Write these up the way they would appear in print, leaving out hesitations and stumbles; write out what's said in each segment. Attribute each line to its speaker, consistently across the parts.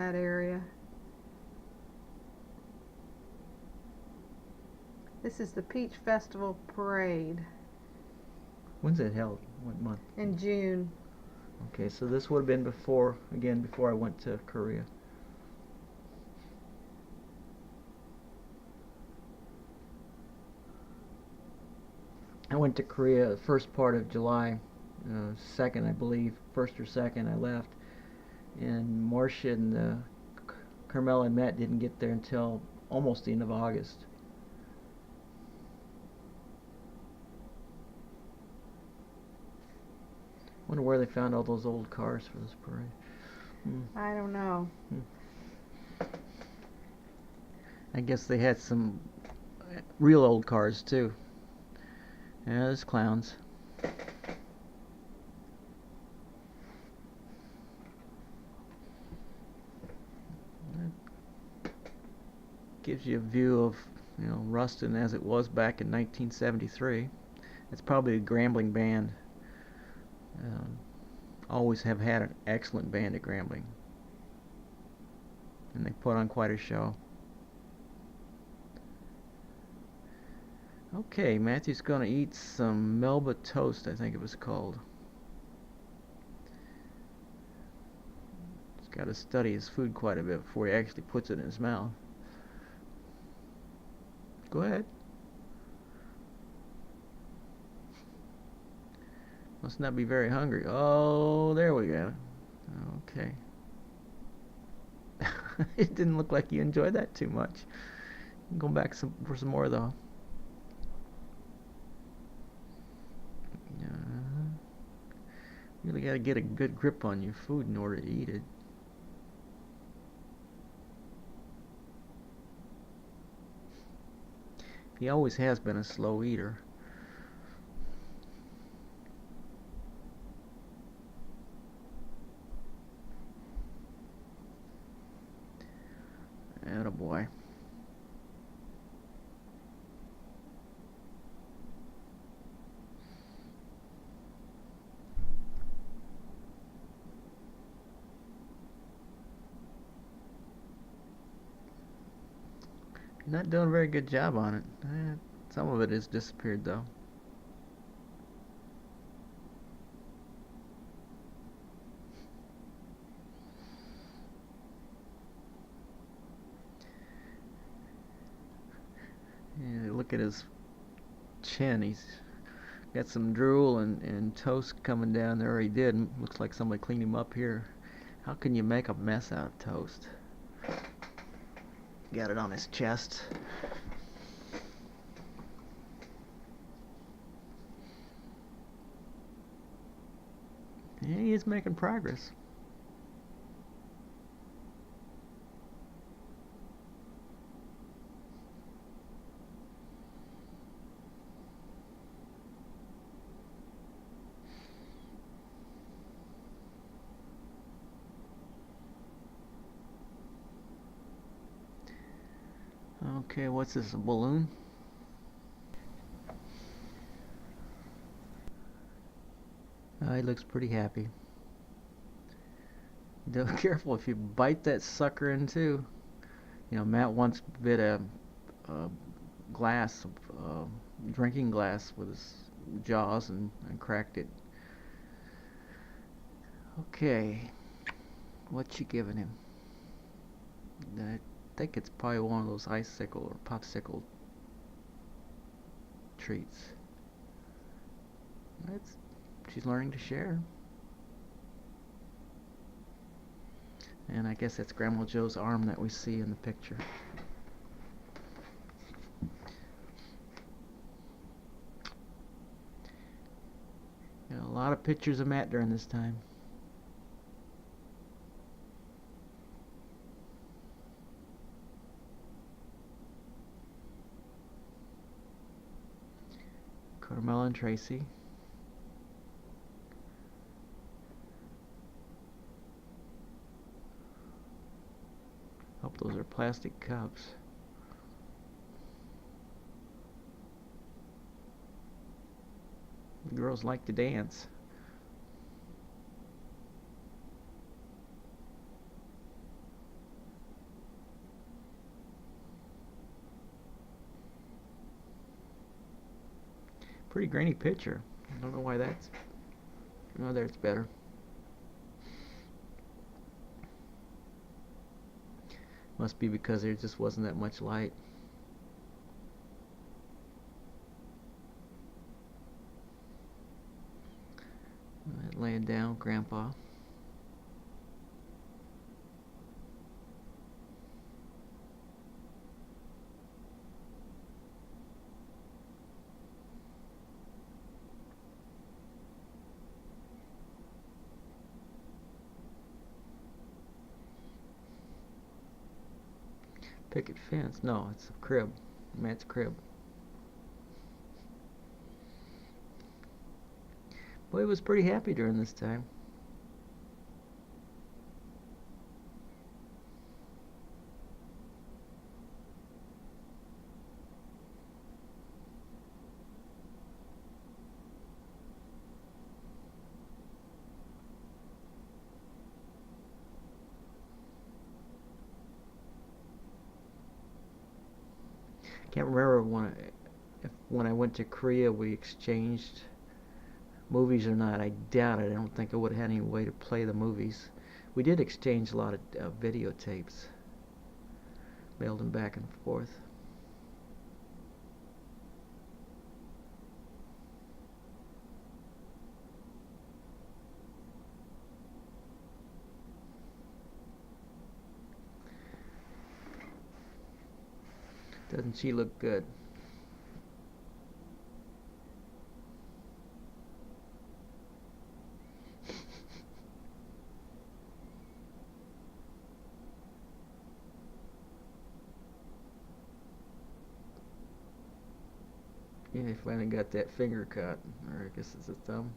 Speaker 1: that area. This is the Peach Festival Parade
Speaker 2: When's it held? What month?
Speaker 1: in June.
Speaker 2: Okay, so this would have been before, again, before I went to Korea. I went to Korea the first part of July, second, I believe, first or second, I left. And Marcia and Carmela and Matt didn't get there until almost the end of August. Wonder where they found all those old cars for this parade.
Speaker 1: I don't know.
Speaker 2: I guess they had some real old cars too. Yeah, there's clowns. That gives you a view of, Ruston as it was back in 1973. It's probably a Grambling band. Um, Always have had an excellent band at Grambling, and they put on quite a show. Okay, Matthew's gonna eat some Melba toast, I think it was called. He's got to study his food quite a bit before he actually puts it in his mouth. Go ahead. Must not be very hungry. Oh, there we go. Okay. It didn't look like you enjoyed that too much. Go back for some more though. Really got to get a good grip on your food in order to eat it. He always has been a slow eater. Attaboy. Not doing a very good job on it. Some of it has disappeared though. Yeah, look at his chin. He's got some drool and toast coming down there. He did. Looks like somebody cleaned him up here. How can you make a mess out of toast? Got it on his chest. Yeah, he is making progress. Okay, what's this, a balloon? He looks pretty happy. Careful if you bite that sucker in too. Matt once bit a glass, drinking glass with his jaws and cracked it. Okay, what you giving him? I think it's probably one of those icicle or popsicle treats. It's, she's learning to share. And I guess that's Grandma Joe's arm that we see in the picture. A lot of pictures of Matt during this time. Carmela and Tracy. Hope those are plastic cups. The girls like to dance. Pretty grainy picture. I don't know why that's... Oh, there it's better. Must be because there just wasn't that much light. Laying down, Grandpa. Picket fence. No, it's a crib. Matt's crib. Boy, he was pretty happy during this time. Can't remember when I went to Korea we exchanged movies or not. I doubt it. I don't think I would have had any way to play the movies. We did exchange a lot of videotapes. Mailed them back and forth. Doesn't she look good? Yeah, they finally got that finger cut, or I guess it's a thumb.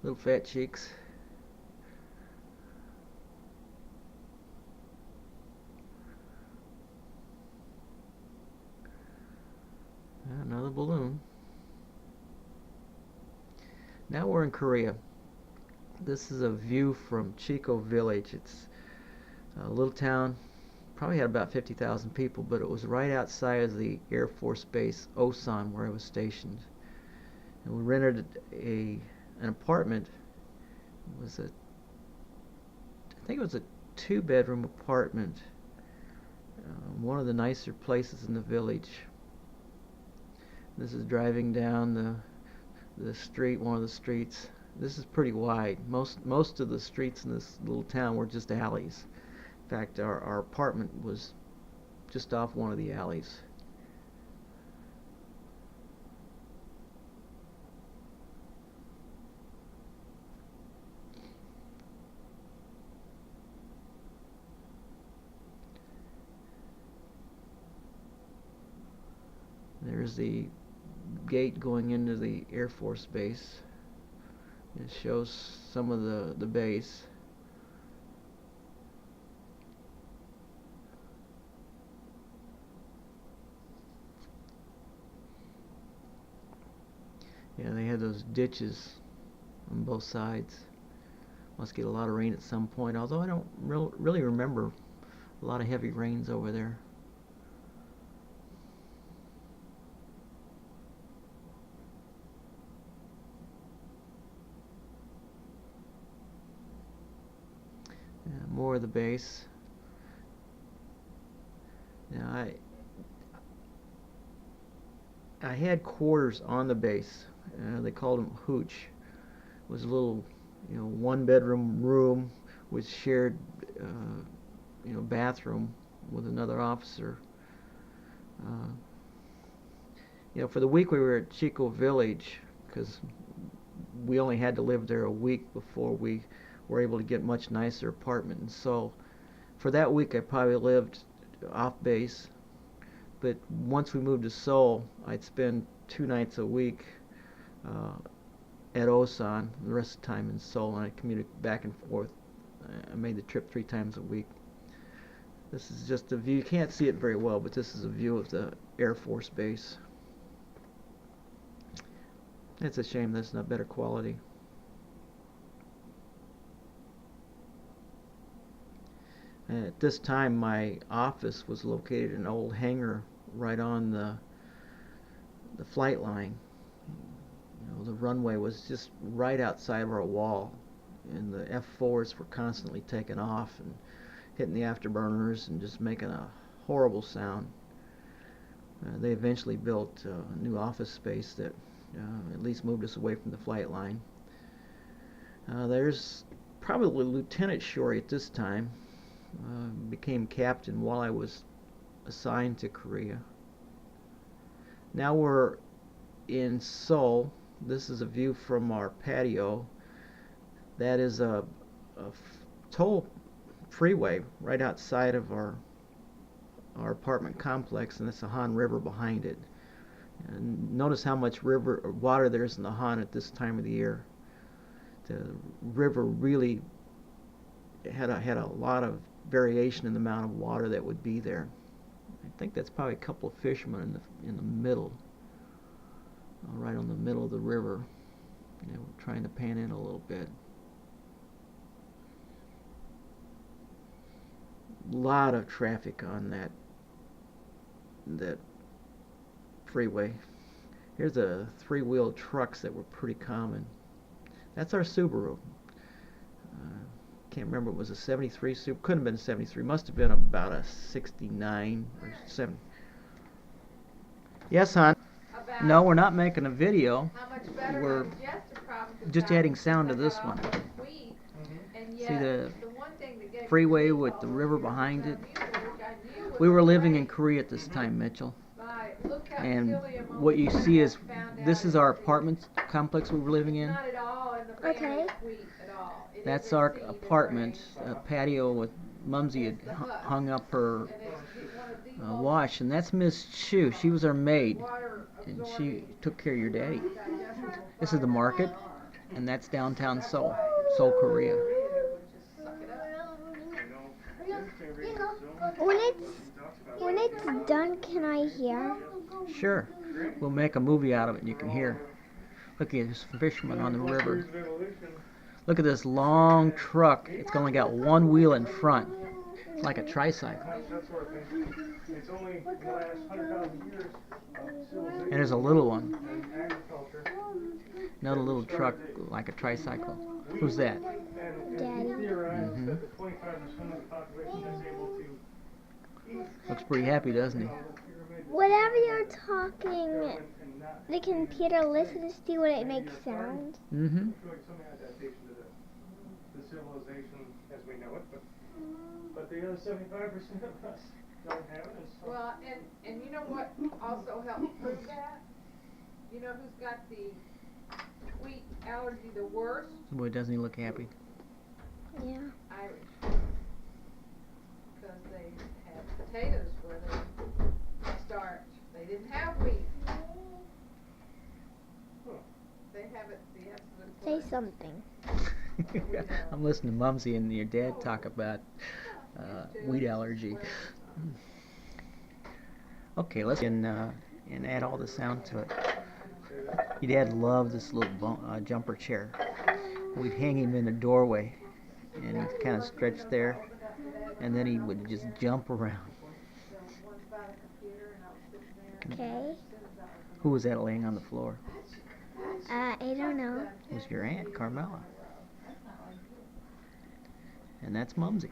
Speaker 2: Little fat cheeks. Another balloon. Now we're in Korea. This is a view from Chico Village. It's a little town, probably had about 50,000 people, but it was right outside of the Air Force Base Osan where I was stationed. And we rented an apartment. It was I think it was a 2-bedroom apartment. One of the nicer places in the village. This is driving down the street, one of the streets. This is pretty wide. Most of the streets in this little town were just alleys. In fact, our apartment was just off one of the alleys. There's the gate going into the Air Force Base. It shows some of the base. Yeah, they had those ditches on both sides. Must get a lot of rain at some point, although I don't really remember a lot of heavy rains over there. More of the base. Now I had quarters on the base. They called them hooch. It was a little, 1-bedroom room with shared, bathroom with another officer. For the week we were at Chico Village, because we only had to live there a week before we were able to get a much nicer apartment in Seoul. For that week I probably lived off base, but once we moved to Seoul, I'd spend 2 nights a week at Osan, the rest of the time in Seoul, and I commuted back and forth. I made the trip 3 times a week. This is just a view. You can't see it very well, but this is a view of the Air Force Base. It's a shame that's not better quality. I At this time, my office was located in an old hangar right on the flight line. You know, the runway was just right outside of our wall, and the F-4s were constantly taking off and hitting the afterburners and just making a horrible sound. They eventually built a new office space that at least moved us away from the flight line. There's probably Lieutenant Shorey at this time. Became captain while I was assigned to Korea. Now we're in Seoul. This is a view from our patio. That is a toll freeway right outside of our apartment complex, and it's the Han River behind it. And notice how much water there is in the Han at this time of the year. The river really had a lot of variation in the amount of water that would be there. I think that's probably a couple of fishermen in the middle, right on the middle of the river. They were trying to pan in a little bit. A lot of traffic on that freeway. Here's the three-wheel trucks that were pretty common. That's our Subaru. Can't remember, it was a 73 Subaru. Couldn't have been a 73. Must have been about a 69 or 7. Yes, hon. No, we're not making a video. We're just adding sound to this one. See the freeway with the river behind it? We were living in Korea at this time, Mitchell. And what you see is, this is our apartment complex we were living in.
Speaker 3: Okay.
Speaker 2: That's our apartment, a patio with Mumsy had hung up her wash, and that's Miss Chu. She was our maid, and she took care of your daddy. This is the market, and that's downtown Seoul, Korea.
Speaker 3: When it's done, can I hear?
Speaker 2: Sure. We'll make a movie out of it and you can hear. Look at this fisherman on the river. Look at this long truck. It's only got one wheel in front. It's like a tricycle. And there's a little one. Another little truck like a tricycle. Who's that?
Speaker 3: Daddy.
Speaker 2: Mm-hmm. Looks pretty happy, doesn't he?
Speaker 3: Whenever you're talking, the computer listens to when it makes sound.
Speaker 2: Mm-hmm.
Speaker 4: Civilization as we know it, but the other 75% of us don't have it.
Speaker 1: Well, and you know what also helps prove that? You know who's got the wheat allergy the worst?
Speaker 2: Boy, doesn't he look happy?
Speaker 3: Yeah.
Speaker 1: Irish. Because they had potatoes for their starch. They didn't have wheat. They have it the absolute
Speaker 3: Say something.
Speaker 2: I'm listening to Mumsy and your dad talk about wheat allergy. Okay, let's and add all the sound to it. Your dad loved this little jumper chair. We'd hang him in the doorway, and he'd kind of stretch there, and then he would just jump around.
Speaker 3: Okay.
Speaker 2: Who was that laying on the floor?
Speaker 3: I don't know.
Speaker 2: It was your aunt, Carmela. And that's Mumsy.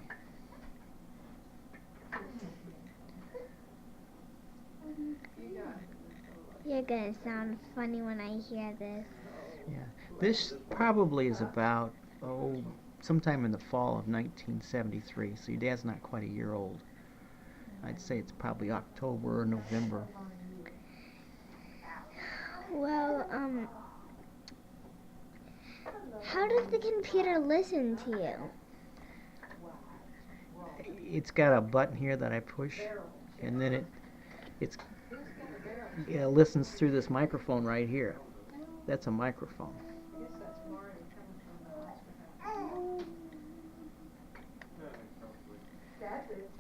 Speaker 3: You're gonna sound funny when I hear this.
Speaker 2: Yeah. This probably is about, sometime in the fall of 1973. So your dad's not quite a year old. I'd say it's probably October or November.
Speaker 3: Well, how does the computer listen to you?
Speaker 2: It's got a button here that I push, and then it listens through this microphone right here. That's a microphone.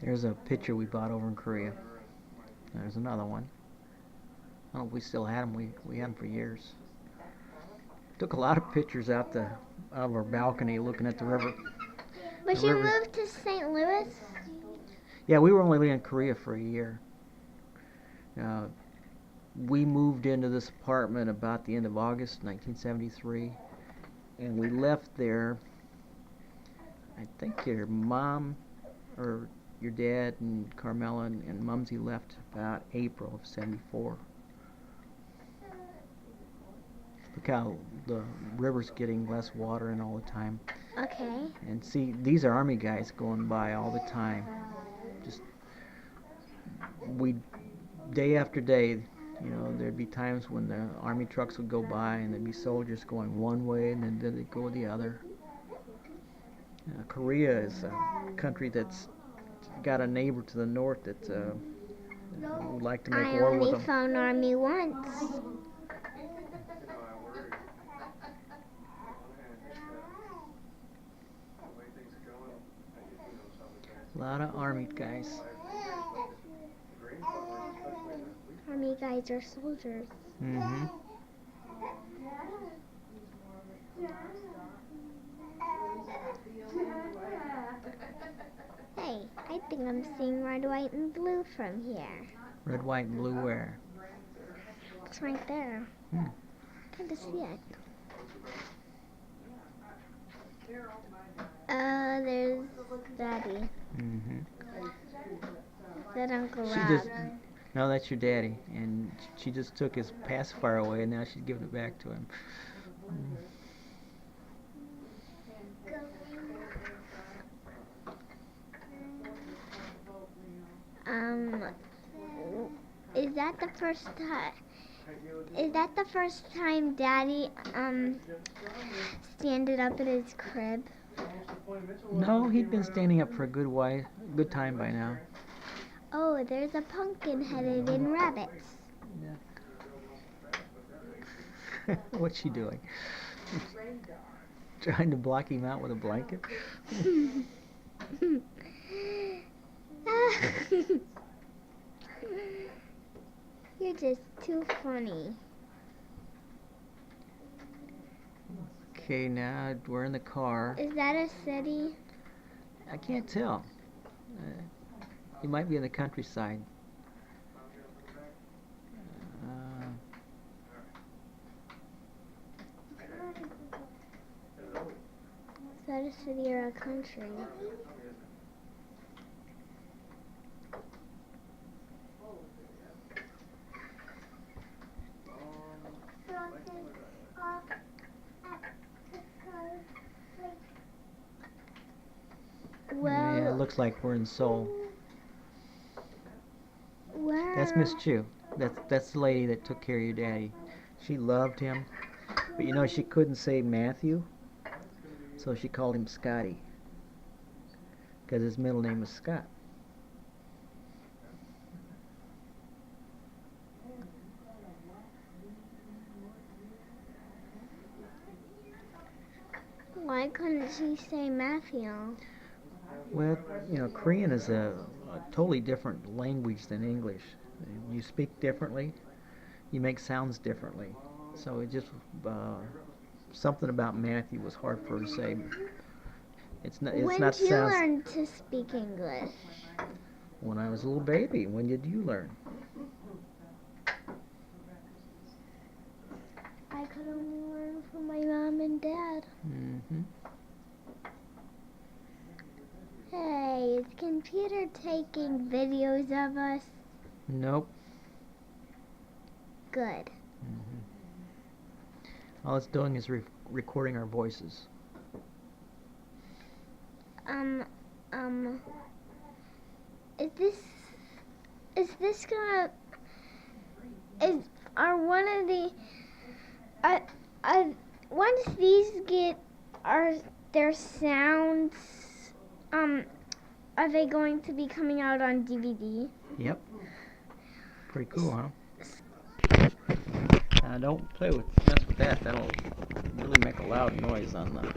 Speaker 2: There's a picture we bought over in Korea. There's another one. I don't know if we still had them. We had them for years. Took a lot of pictures out of our balcony looking at the river.
Speaker 3: But you moved to St. Louis?
Speaker 2: Yeah, we were only in Korea for a year. We moved into this apartment about the end of August 1973, and we left there. I think your mom or your dad and Carmela and Mumsy left about April of '74. Look how the river's getting less water in all the time.
Speaker 3: Okay.
Speaker 2: And see, these are Army guys going by all the time. Just we day after day, there'd be times when the Army trucks would go by and there'd be soldiers going one way and then they'd go the other. Korea is a country that's got a neighbor to the north that would like to make
Speaker 3: I
Speaker 2: war with
Speaker 3: only
Speaker 2: them.
Speaker 3: found Army once.
Speaker 4: You know, I worry. And the way things are going, I think who knows how the guys.
Speaker 2: A lot of Army guys.
Speaker 4: The grain farmers, especially the wheat.
Speaker 3: Army guys are soldiers.
Speaker 2: Mm-hmm.
Speaker 3: Hey, I think I'm seeing red, white, and blue from here.
Speaker 2: Red, white, and blue where?
Speaker 3: It's right there.
Speaker 2: Hmm.
Speaker 3: Can't see it. There's Daddy.
Speaker 2: Mm-hmm.
Speaker 3: Is that Uncle
Speaker 2: She
Speaker 3: Rob?
Speaker 2: just no, that's your daddy, and she just took his pacifier away, and now she's giving it back to him.
Speaker 3: Is that the first time? Is that the first time Daddy standed up at his crib?
Speaker 2: No, he'd been standing up for a good time by now.
Speaker 3: Oh, there's a pumpkin headed in rabbits.
Speaker 2: What's she doing? Trying to block him out with a blanket?
Speaker 3: You're just too funny.
Speaker 2: Okay, now we're in the car.
Speaker 3: Is that a city?
Speaker 2: I can't tell. It might be in the countryside.
Speaker 3: Is that a city or a country?
Speaker 2: Yeah, it looks like we're in Seoul.
Speaker 3: Where?
Speaker 2: That's Miss Chu. That's the lady that took care of your daddy. She loved him, but she couldn't say Matthew, so she called him Scotty, because his middle name was Scott.
Speaker 3: Why couldn't she say Matthew?
Speaker 2: Well, Korean is a totally different language than English. You speak differently, you make sounds differently. So it just something about Matthew was hard for her to say. It's not. It's
Speaker 3: When
Speaker 2: not
Speaker 3: did you
Speaker 2: sounds.
Speaker 3: learn to speak English?
Speaker 2: When I was a little baby. When did you learn?
Speaker 3: I could only learn from my mom and dad.
Speaker 2: Mm-hmm.
Speaker 3: Hey, is computer taking videos of us?
Speaker 2: Nope.
Speaker 3: Good.
Speaker 2: All it's doing is recording our voices.
Speaker 3: Is this gonna, are one of the, once these get, their sounds, are they going to be coming out on DVD?
Speaker 2: Yep. Pretty cool, huh? Don't mess with that. That'll really make a loud noise on the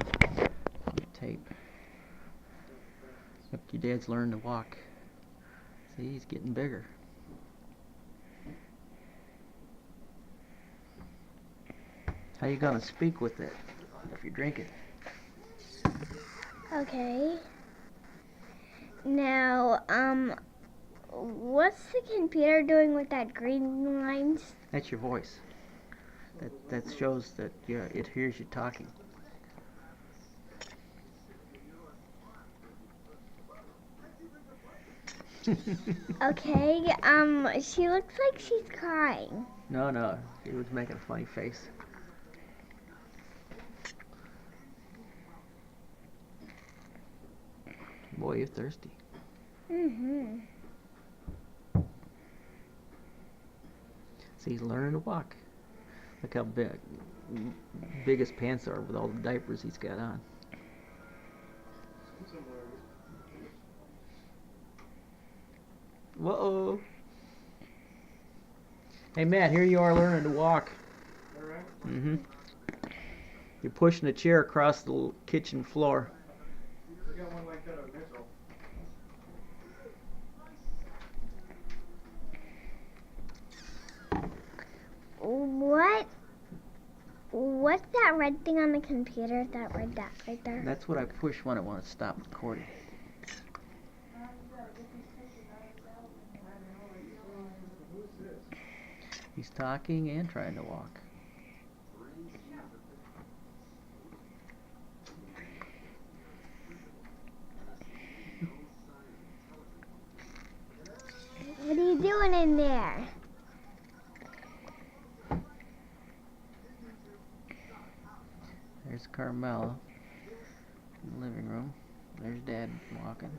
Speaker 2: tape. Look, your dad's learned to walk. See, he's getting bigger. How you gonna speak with it if you drink it?
Speaker 3: Okay. Now, what's the computer doing with that green lines?
Speaker 2: That's your voice. That shows that it hears you talking.
Speaker 3: Okay, she looks like she's crying.
Speaker 2: No, he was making a funny face. Boy, you're thirsty.
Speaker 3: Mm-hmm.
Speaker 2: See, he's learning to walk. Look how big his pants are with all the diapers he's got on. Whoa. Hey, Matt, here you are learning to walk.
Speaker 4: Alright.
Speaker 2: Mm-hmm. You're pushing a chair across the kitchen floor.
Speaker 4: We got one like that at Mitchell.
Speaker 3: What's that red thing on the computer? That red dot right there?
Speaker 2: That's what I push when I want to stop recording.
Speaker 4: Who's this?
Speaker 2: He's talking and trying to walk.
Speaker 3: What are you doing in there?
Speaker 2: There's Carmela in the living room. There's Dad walking.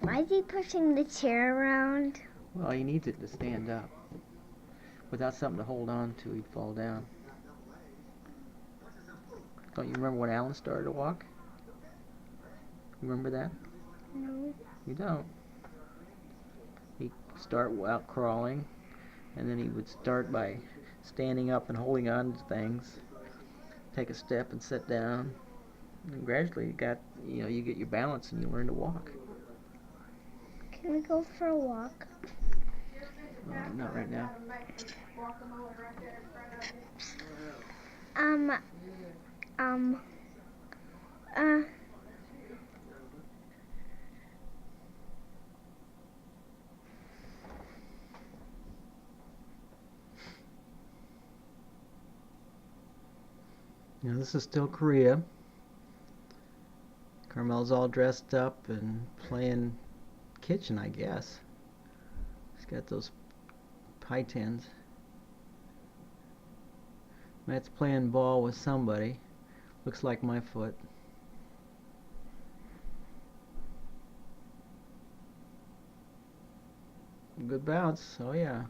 Speaker 3: Why is he pushing the chair around?
Speaker 2: Well, he needs it to stand up. Without something to hold on to, he'd fall down. Don't you remember when Alan started to walk? You remember that?
Speaker 3: No.
Speaker 2: You don't. He'd start out crawling, and then he would start by standing up and holding on to things. Take a step and sit down. And gradually you get your balance and you learn to walk.
Speaker 3: Can we go for a walk?
Speaker 2: Not right now. Now this is still Korea. Carmel's all dressed up and playing kitchen, I guess. He's got those pie tins. Matt's playing ball with somebody. Looks like my foot. Good bounce. Oh yeah.